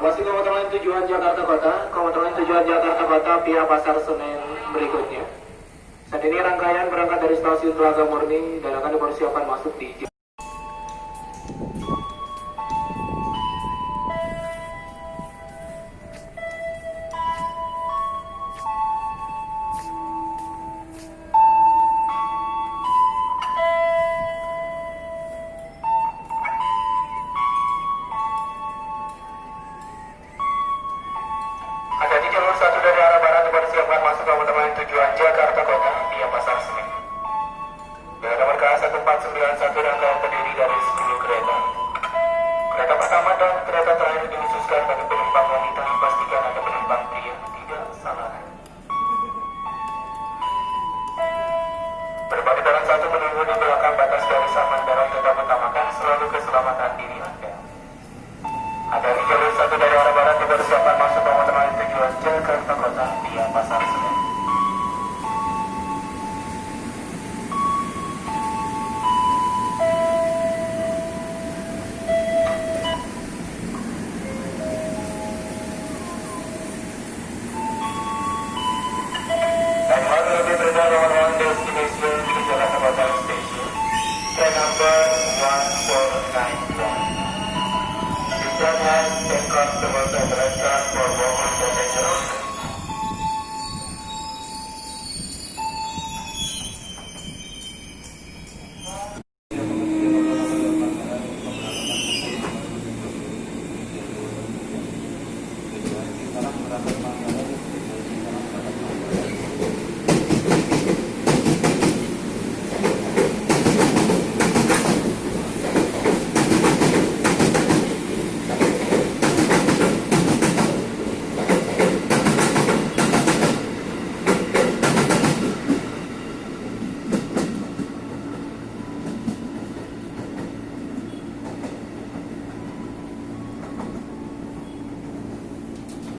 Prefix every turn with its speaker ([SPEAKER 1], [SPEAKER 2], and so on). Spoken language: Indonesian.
[SPEAKER 1] Informasi komuter lain tujuan Jakarta Kota, komuter lain tujuan Jakarta Kota via Pasar Senen berikutnya. Saat ini rangkaian berangkat dari stasiun Telaga Murni dan akan dipersiapkan masuk di tujuan Jakarta Kota via Pasar Senen. Dengan nomor KA 1491 rangkaian terdiri dari 10 kereta. Kereta pertama dan kereta terakhir dikhususkan bagi penumpang wanita. Pastikan ada penumpang pria, tidak salah. Berbagi dalam satu menunggu di belakang batas garisan mendarat, tetap utamakan selalu keselamatan diri Anda. Ada di jalur 1 dari arah barat dipersiapkan masuk komuter lain tujuan Jakarta Kota via Pasar Senen. Destination to Jakarta Kota Station, train number 1491. This train has 10 constables and restaurant for walking passengers.
[SPEAKER 2] Sekarang berangkat